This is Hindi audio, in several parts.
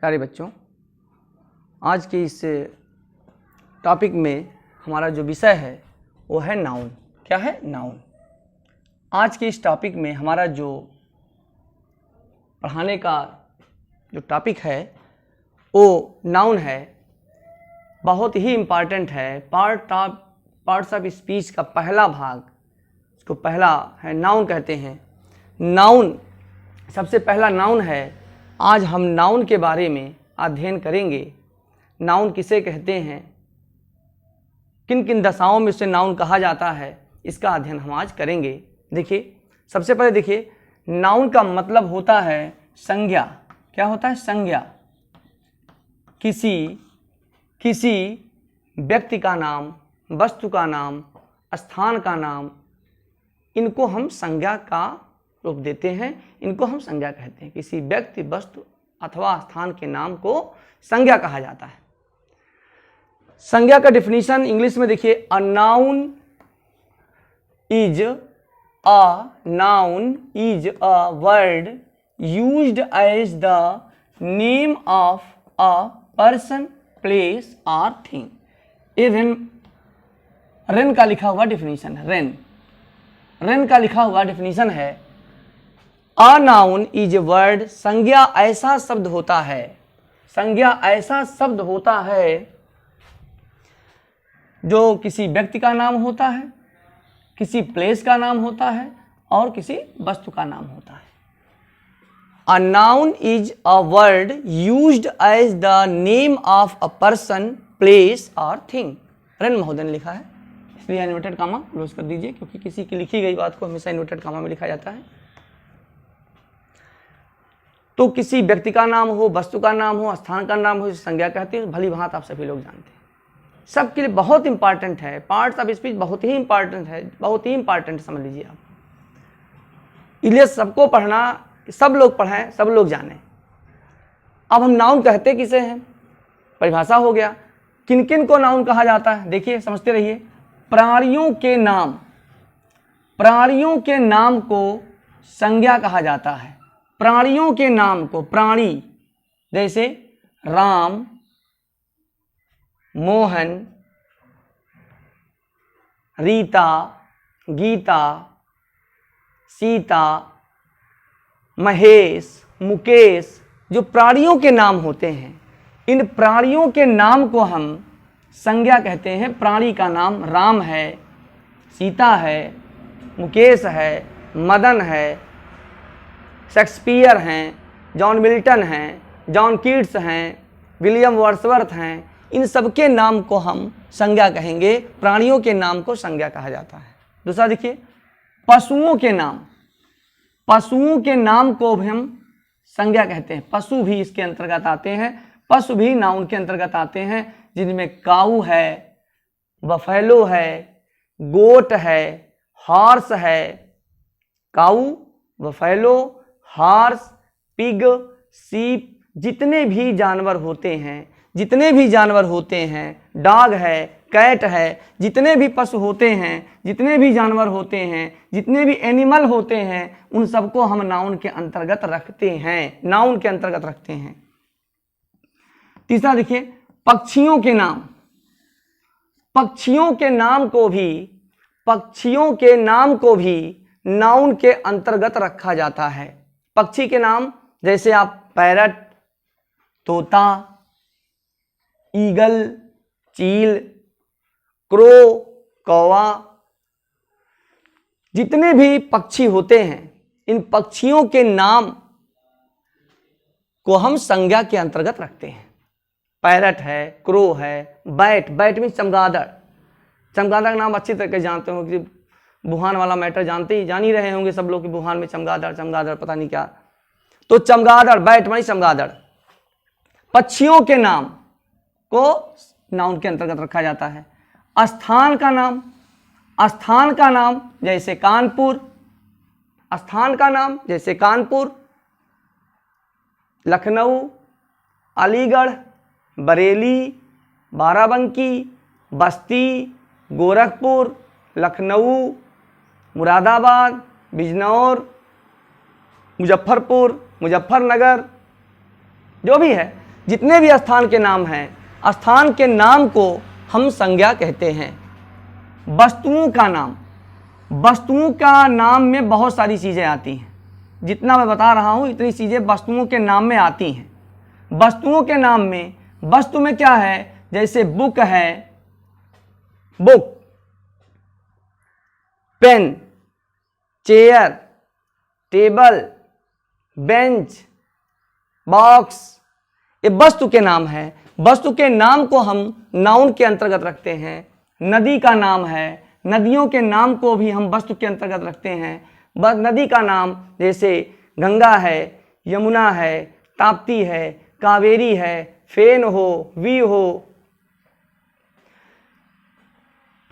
प्यारे बच्चों, आज के इस टॉपिक में हमारा जो विषय है वो है नाउन। क्या है? नाउन। आज के इस टॉपिक में हमारा जो पढ़ाने का जो टॉपिक है वो नाउन है। बहुत ही इम्पॉर्टेंट है। पार्ट्स ऑफ स्पीच का पहला भाग, इसको पहला है नाउन कहते हैं। नाउन सबसे पहला नाउन है। आज हम नाउन के बारे में अध्ययन करेंगे। नाउन किसे कहते हैं, किन किन दशाओं में उसे नाउन कहा जाता है, इसका अध्ययन हम आज करेंगे। देखिए, सबसे पहले देखिए, नाउन का मतलब होता है संज्ञा। क्या होता है? संज्ञा। किसी व्यक्ति का नाम, वस्तु का नाम, स्थान का नाम, इनको हम संज्ञा का रूप देते हैं, इनको हम संज्ञा कहते हैं। किसी व्यक्ति, वस्तु अथवा स्थान के नाम को संज्ञा कहा जाता है। संज्ञा का डिफिनीशन इंग्लिश में देखिए, a noun is a word used as the name of a person, place और थिंग। ये रेन का लिखा हुआ डिफिनीशन है। रेन का लिखा हुआ डिफिनीशन है, a noun is a word. संज्ञा ऐसा शब्द होता है, संज्ञा ऐसा शब्द होता है जो किसी व्यक्ति का नाम होता है, किसी प्लेस का नाम होता है और किसी वस्तु का नाम होता है। A noun is a word used as the name of a person, place और थिंग। रेन महोदय ने लिखा है, इसलिए इन्वर्टेड कामा क्लोज कर दीजिए, क्योंकि किसी की लिखी गई बात को हमेशा इन्वर्टेड कामा में लिखा जाता है। तो किसी व्यक्ति का नाम हो, वस्तु का नाम हो, स्थान का नाम हो, इसे संज्ञा कहते हैं। भली भांति आप सभी लोग जानते हैं। सबके लिए बहुत इंपॉर्टेंट है। पार्ट्स ऑफ स्पीच बहुत ही इंपॉर्टेंट है, बहुत ही इंपॉर्टेंट समझ लीजिए आप। इसलिए सबको पढ़ना, सब लोग पढ़ें, सब लोग जानें। अब हम नाउन कहते किसे हैं, परिभाषा हो गया। किन किन को नाउन कहा जाता है, देखिए समझते रहिए। प्राणियों के नाम को संज्ञा कहा जाता है। प्राणियों के नाम को, प्राणी जैसे राम, मोहन, रीता, गीता, सीता, महेश, मुकेश, जो प्राणियों के नाम होते हैं, इन प्राणियों के नाम को हम संज्ञा कहते हैं। प्राणी का नाम राम है, सीता है, मुकेश है, मदन है, शेक्सपियर हैं, जॉन मिल्टन हैं, जॉन कीट्स हैं, विलियम वर्ड्सवर्थ हैं। इन सबके नाम को हम संज्ञा कहेंगे। प्राणियों के नाम को संज्ञा कहा जाता है। दूसरा देखिए, पशुओं के नाम को भी हम संज्ञा कहते हैं। पशु भी इसके अंतर्गत आते हैं, पशु भी नाउन के अंतर्गत आते हैं, जिनमें काऊ है, बफेलो है, गोट है, हॉर्स है। काऊ, बफेलो, हॉर्स, पिग, सीप, जितने भी जानवर होते हैं, डॉग है, कैट है, जितने भी पशु होते हैं, जितने भी जानवर होते हैं, जितने भी एनिमल होते हैं, उन सबको हम नाउन के अंतर्गत रखते हैं। तीसरा देखिए, पक्षियों के नाम को भी नाउन के अंतर्गत रखा जाता है। पक्षी के नाम जैसे आप पैरट, तोता, ईगल, चील, क्रो, कौवा, जितने भी पक्षी होते हैं, इन पक्षियों के नाम को हम संज्ञा के अंतर्गत रखते हैं। पैरट है, क्रो है, बैट मीन चमगादड़ का नाम अच्छी तरह से जानते हो कि वुहान वाला मैटर जान ही रहे होंगे सब लोग कि वुहान में चमगादड़ पता नहीं क्या। तो चमगादड़, बैट मानी चमगादड़। पक्षियों के नाम को नाउन के अंतर्गत रखा जाता है। स्थान का नाम जैसे कानपुर, लखनऊ, अलीगढ़, बरेली, बाराबंकी, बस्ती, गोरखपुर, लखनऊ, मुरादाबाद, बिजनौर, मुजफ्फरनगर, जो भी है, जितने भी स्थान के नाम हैं, स्थान के नाम को हम संज्ञा कहते हैं। वस्तुओं का नाम, वस्तुओं का नाम में बहुत सारी चीज़ें आती हैं, जितना मैं बता रहा हूँ इतनी चीज़ें वस्तुओं के नाम में आती हैं। वस्तुओं के नाम में, वस्तु में क्या है, जैसे बुक है, book, pen, chair, table, bench, box, ये वस्तु के नाम है। वस्तु के नाम को हम नाउन के अंतर्गत रखते हैं। नदी का नाम है, नदियों के नाम को भी हम वस्तु के अंतर्गत रखते हैं। बस नदी का नाम जैसे गंगा है, यमुना है, ताप्ती है, कावेरी है, फेन हो, वी हो,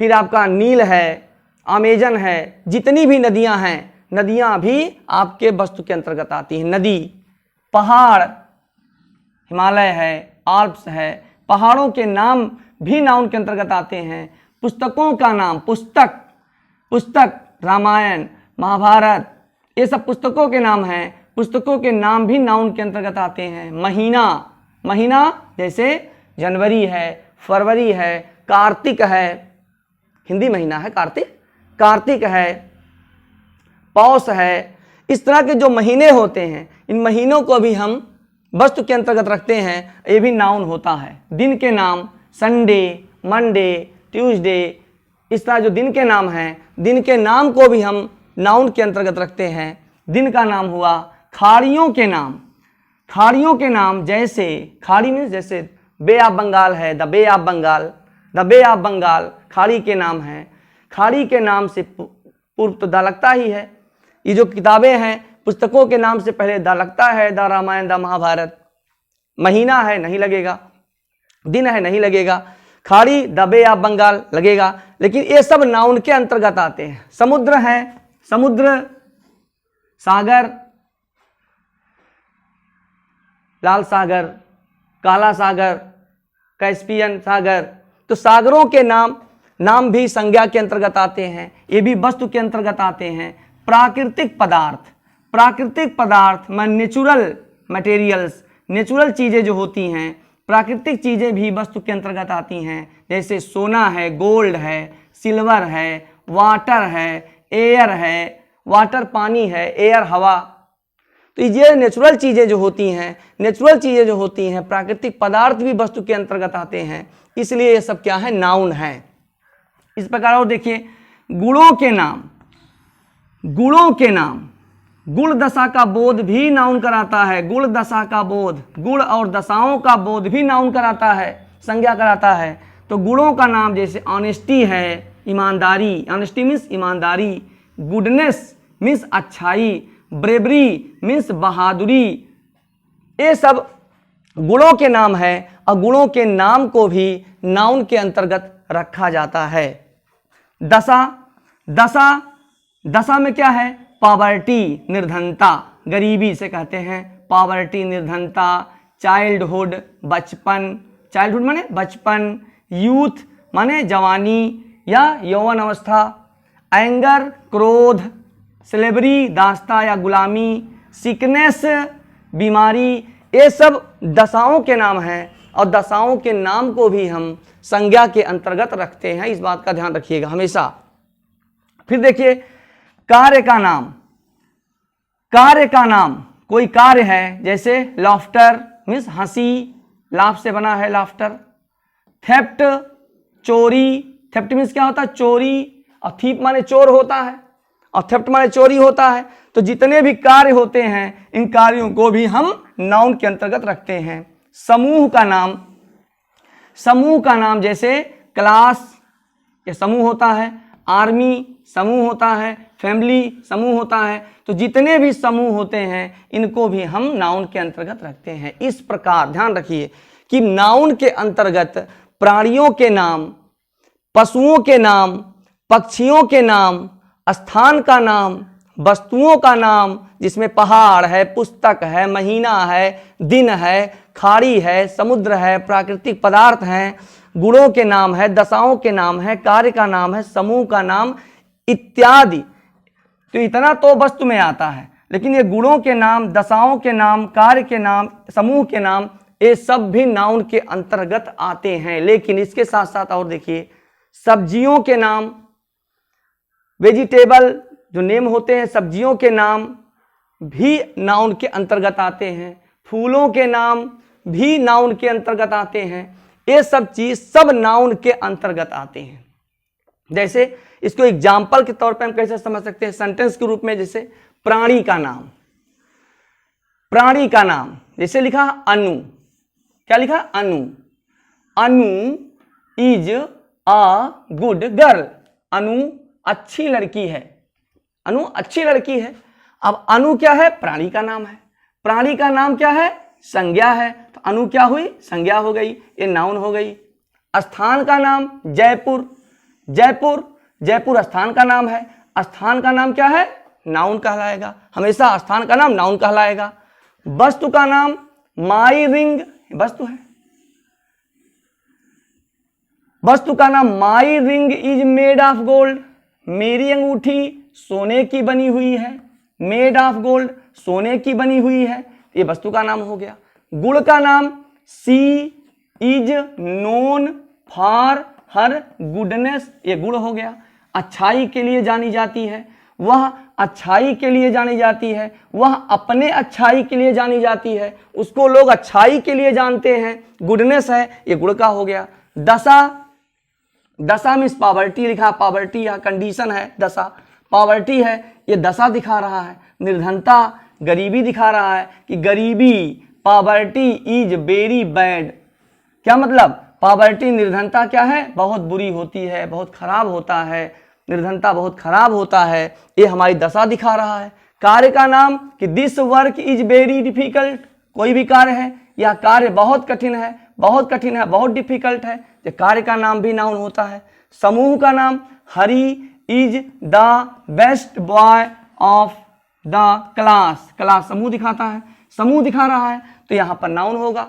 फिर आपका नील है, अमेजन है, जितनी भी नदियां हैं, नदियां भी आपके वस्तु के अंतर्गत आती हैं। नदी, पहाड़, हिमालय है, आल्प्स है, पहाड़ों के नाम भी नाउन के अंतर्गत आते हैं। पुस्तकों का नाम, पुस्तक, पुस्तक, रामायण, महाभारत, ये सब पुस्तकों के नाम हैं। पुस्तकों के नाम भी नाउन के अंतर्गत आते हैं। महीना, महीना जैसे जनवरी है, फरवरी है, कार्तिक है, हिंदी महीना है कार्तिक, कार्तिक है, पौष है। इस तरह के जो महीने होते हैं, इन महीनों को भी हम वस्तु के अंतर्गत रखते हैं, ये भी नाउन होता है। दिन के नाम, संडे, मंडे, ट्यूसडे, इस तरह जो दिन के नाम हैं, दिन के नाम को भी हम नाउन के अंतर्गत रखते हैं। दिन का नाम हुआ। खाड़ियों के नाम, खाड़ियों के नाम जैसे, खाड़ी में जैसे बे ऑफ बंगाल है, the bay of Bengal, the bay of Bengal खाड़ी के नाम है। खाड़ी के नाम से पूर्व तो द लगता ही है। ये जो किताबें हैं, पुस्तकों के नाम से पहले द लगता है, द रामायण, द महाभारत। महीना है, नहीं लगेगा। दिन है, नहीं लगेगा। खाड़ी, द बे ऑफ बंगाल लगेगा। लेकिन ये सब नाउन के अंतर्गत आते हैं। समुद्र है, समुद्र, सागर, लाल सागर, काला सागर, कैस्पियन सागर, तो सागरों के नाम भी संज्ञा के अंतर्गत आते हैं, ये भी वस्तु के अंतर्गत आते हैं। प्राकृतिक पदार्थ, प्राकृतिक पदार्थ में नेचुरल मटेरियल्स, नेचुरल चीज़ें जो होती हैं, प्राकृतिक चीज़ें भी वस्तु के अंतर्गत आती हैं। जैसे सोना है, गोल्ड है, सिल्वर है, वाटर है, एयर है, वाटर पानी है, एयर हवा। तो ये नेचुरल चीज़ें जो होती हैं, नेचुरल चीज़ें जो होती हैं, प्राकृतिक पदार्थ भी वस्तु के अंतर्गत आते हैं, इसलिए ये सब क्या है, नाउन है। इस प्रकार और देखिए, गुणों के नाम, गुणों के नाम, गुण दशा का बोध भी नाउन कराता है। गुण दशा का बोध, गुण और दशाओं का बोध भी नाउन कराता है, संज्ञा कराता है। तो गुणों का नाम जैसे ऑनेस्टी है, ईमानदारी, ऑनेस्टी मीन्स ईमानदारी, गुडनेस मीन्स अच्छाई, ब्रेवरी मीन्स बहादुरी, ये सब गुणों के नाम है। और गुणों के नाम को भी नाउन के अंतर्गत रखा जाता है। दशा, दशा, दशा में क्या है, पॉवर्टी, निर्धनता, गरीबी से कहते हैं पॉवर्टी, निर्धनता। चाइल्डहुड, बचपन, चाइल्डहुड माने बचपन, यूथ माने जवानी या यौवन अवस्था, एंगर, क्रोध, स्लेवरी, दास्ता या गुलामी, सिकनेस, बीमारी, ये सब दशाओं के नाम हैं। और दशाओं के नाम को भी हम संज्ञा के अंतर्गत रखते हैं, इस बात का ध्यान रखिएगा हमेशा। फिर देखिए, कार्य का नाम, कार्य का नाम, कोई कार्य है जैसे लाफ्टर मीन्स हंसी, लाफ से बना है लाफ्टर। थेफ्ट, चोरी, थेफ्ट मीन्स क्या होता है, चोरी, और थीप माने चोर होता है, और थेफ्ट माने चोरी होता है। तो जितने भी कार्य होते हैं, इन कार्यों को भी हम नाउन के अंतर्गत रखते हैं। समूह का नाम, समूह का नाम जैसे क्लास, ये समूह होता है, आर्मी समूह होता है, फैमिली समूह होता है। तो जितने भी समूह होते हैं, इनको भी हम नाउन के अंतर्गत रखते हैं। इस प्रकार ध्यान रखिए कि नाउन के अंतर्गत प्राणियों के नाम, पशुओं के नाम, पक्षियों के नाम, स्थान का नाम, वस्तुओं का नाम, जिसमें पहाड़ है, पुस्तक है, महीना है, दिन है, खाड़ी है, समुद्र है, प्राकृतिक पदार्थ हैं, गुणों के नाम है, दशाओं के नाम है, कार्य का नाम है, समूह का नाम इत्यादि। तो इतना तो वस्तु में आता है, लेकिन ये गुणों के नाम, दशाओं के नाम, कार्य के नाम, समूह के नाम, ये सब भी नाउन के अंतर्गत आते हैं। लेकिन इसके साथ साथ और देखिए, सब्जियों के नाम, वेजिटेबल जो नेम होते हैं, सब्जियों के नाम भी नाउन के अंतर्गत आते हैं। फूलों के नाम भी नाउन के अंतर्गत आते हैं। ये सब चीज सब नाउन के अंतर्गत आते हैं। जैसे इसको एग्जाम्पल के तौर पे हम कैसे समझ सकते हैं, सेंटेंस के रूप में, जैसे प्राणी का नाम, प्राणी का नाम जैसे लिखा अनु, क्या लिखा, अनु, अनु इज अ गुड गर्ल, अनु अच्छी लड़की है, अनु अच्छी लड़की है। अब अनु क्या है, प्राणी का नाम है, प्राणी का नाम क्या है, संज्ञा है, तो अनु क्या हुई, संज्ञा हो गई, ये नाउन हो गई। स्थान का नाम जयपुर, जयपुर, जयपुर स्थान का नाम है, स्थान का नाम क्या है, नाउन कहलाएगा, हमेशा स्थान का नाम नाउन कहलाएगा। वस्तु का नाम माई रिंग, वस्तु है, वस्तु का नाम my ring is made of gold, मेरी अंगूठी सोने की बनी हुई है, मेड ऑफ गोल्ड सोने की बनी हुई है, ये वस्तु का नाम हो गया। गुण का नाम she is known for her goodness, ये गुण हो गया, अच्छाई के लिए जानी जाती है, वह अच्छाई के लिए जानी जाती है, वह अपने अच्छाई के लिए जानी जाती है, उसको लोग अच्छाई के लिए जानते हैं, गुडनेस है, ये गुण का हो गया। दशा, दशा मीन्स पॉवर्टी लिखा, पॉवर्टी यह कंडीशन है, दशा पॉवर्टी है, ये दशा दिखा रहा है। निर्धनता गरीबी दिखा रहा है कि गरीबी, पॉवर्टी इज वेरी बैड, क्या मतलब, पॉवर्टी निर्धनता क्या है, बहुत बुरी होती है, बहुत खराब होता है, निर्धनता बहुत खराब होता है, ये हमारी दशा दिखा रहा है। कार्य का नाम कि this work is very difficult, कोई भी कार्य है, यह कार्य बहुत कठिन है, बहुत कठिन है, बहुत डिफिकल्ट है, ये कार्य का नाम भी नाउन होता है। समूह का नाम Hari is the best boy of the class, class समूह दिखाता है, समूह दिखा रहा है, तो यहां पर नाउन होगा।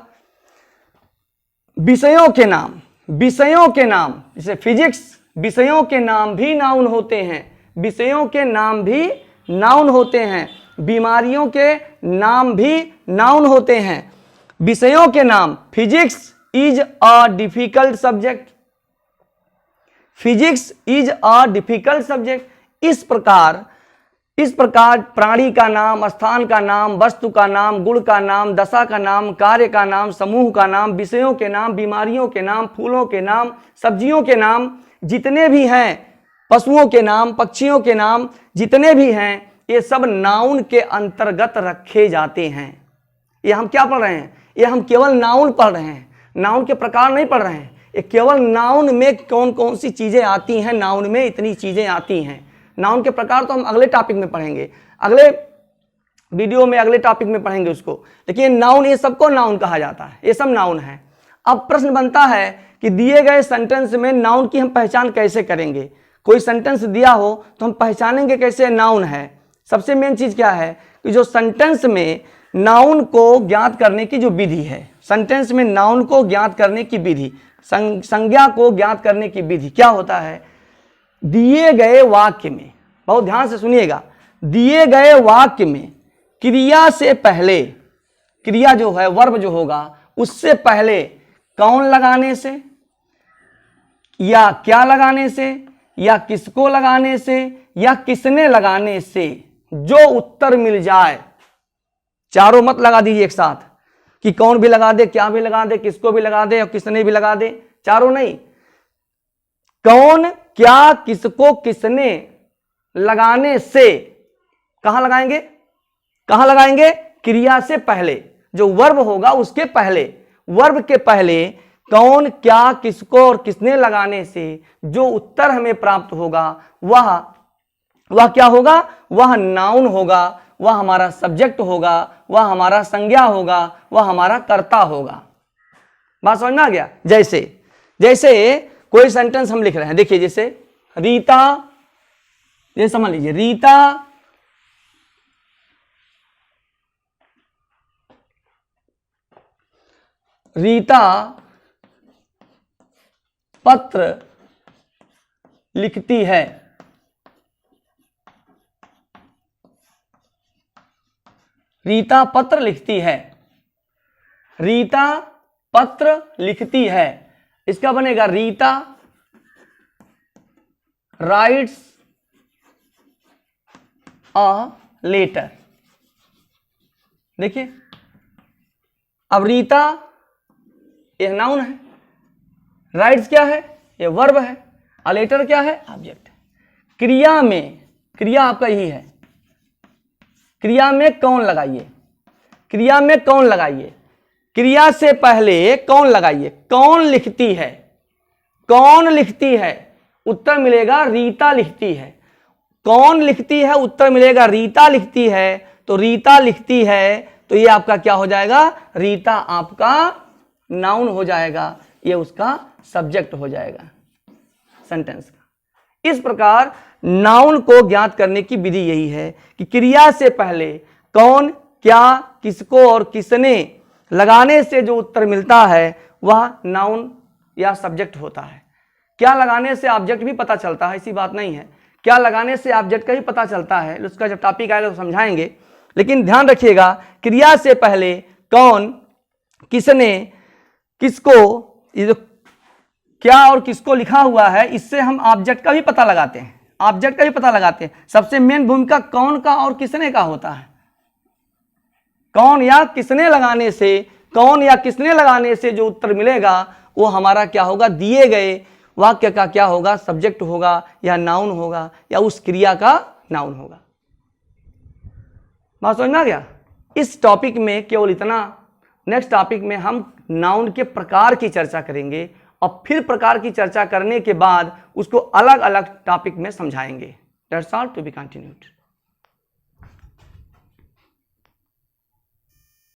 विषयों के नाम, विषयों के नाम जैसे फिजिक्स, विषयों के नाम भी नाउन होते हैं, विषयों के नाम भी नाउन होते हैं। बीमारियों के नाम भी नाउन होते हैं। विषयों के नाम, physics is a difficult subject, physics is a difficult subject. इस प्रकार प्राणी का नाम, स्थान का नाम, वस्तु का नाम, गुण का नाम, दशा का नाम, कार्य का नाम, समूह का नाम, विषयों के नाम, बीमारियों के नाम, फूलों के नाम, सब्जियों के नाम, जितने भी हैं, पशुओं के नाम, पक्षियों के नाम, जितने भी हैं, ये सब नाउन के अंतर्गत रखे जाते हैं। ये हम क्या पढ़ रहे हैं, ये हम केवल नाउन पढ़ रहे हैं, नाउन के प्रकार नहीं पढ़ रहे हैं, ये केवल नाउन में कौन कौन सी चीजें आती हैं, नाउन में इतनी चीजें आती हैं। नाउन के प्रकार तो हम अगले टॉपिक में पढ़ेंगे, अगले वीडियो में, अगले टॉपिक में पढ़ेंगे उसको, लेकिन नाउन, ये सबको नाउन कहा जाता है, ये सब नाउन है। अब प्रश्न बनता है कि दिए गए सेंटेंस में नाउन की हम पहचान कैसे करेंगे। कोई सेंटेंस दिया हो तो हम पहचानेंगे कैसे नाउन है। सबसे मेन चीज क्या है कि जो सेंटेंस में नाउन को ज्ञात करने की जो विधि है, सेंटेंस में नाउन को ज्ञात करने की विधि, संज्ञा को ज्ञात करने की विधि क्या होता है, दिए गए वाक्य में, बहुत ध्यान से सुनिएगा, दिए गए वाक्य में क्रिया से पहले, क्रिया जो है, वर्ब जो होगा, उससे पहले कौन लगाने से, या क्या लगाने से, या किसको लगाने से, या किसने लगाने से जो उत्तर मिल जाए, चारों मत लगा दीजिए एक साथ कि कौन भी लगा दे, क्या भी लगा दे, किसको भी लगा दे और किसने भी लगा दे, चारों नहीं, कौन, क्या, किसको, किसने लगाने से, कहां लगाएंगे, कहां लगाएंगे, क्रिया से पहले, जो वर्ब होगा उसके पहले, वर्ब के पहले कौन, क्या, किसको और किसने लगाने से जो उत्तर हमें प्राप्त होगा वह क्या होगा, वह नाउन होगा, वह हमारा सब्जेक्ट होगा, वह हमारा संज्ञा होगा, वह हमारा कर्ता होगा। बात समझ में आ गया। जैसे कोई सेंटेंस हम लिख रहे हैं, देखिए जैसे रीता, ये समझ लीजिए, रीता पत्र लिखती है, रीता पत्र लिखती है। रीता पत्र लिखती है, इसका बनेगा रीता राइट्स अ लेटर। देखिए अब रीता यह नाउन है, राइट्स क्या है, ये वर्ब है, अ लेटर क्या है, ऑब्जेक्ट। क्रिया में, क्रिया आपका यही है, क्रिया में कौन लगाइए, क्रिया में कौन लगाइए, क्रिया से पहले कौन लगाइए, कौन लिखती है, कौन लिखती है, उत्तर मिलेगा रीता लिखती है। कौन लिखती है, उत्तर मिलेगा रीता लिखती है। तो रीता लिखती है, तो ये आपका क्या हो जाएगा, रीता आपका नाउन हो जाएगा, ये उसका सब्जेक्ट हो जाएगा सेंटेंस का। इस प्रकार नाउन को ज्ञात करने की विधि यही है कि क्रिया से पहले कौन, क्या, किसको और किसने लगाने से जो उत्तर मिलता है वह नाउन या सब्जेक्ट होता है। क्या लगाने से ऑब्जेक्ट भी पता चलता है, ऐसी बात नहीं है, क्या लगाने से ऑब्जेक्ट का भी पता चलता है, उसका जब टॉपिक आएगा तो समझाएंगे। लेकिन ध्यान रखिएगा, क्रिया से पहले कौन, किसने, किसको, ये जो क्या और किसको लिखा हुआ है, इससे हम ऑब्जेक्ट का भी पता लगाते हैं, ऑब्जेक्ट का भी पता लगाते हैं। सबसे मेन भूमिका कौन का और किसने का होता है। कौन या किसने लगाने से, कौन या किसने लगाने से जो उत्तर मिलेगा वो हमारा क्या होगा, दिए गए वाक्य का क्या होगा, सब्जेक्ट होगा या नाउन होगा या उस क्रिया का नाउन होगा। बात समझ में आ गया। इस टॉपिक में केवल इतना, नेक्स्ट टॉपिक में हम नाउन के प्रकार की चर्चा करेंगे और फिर प्रकार की चर्चा करने के बाद उसको अलग अलग टॉपिक में समझाएंगे। That's all, to be continued.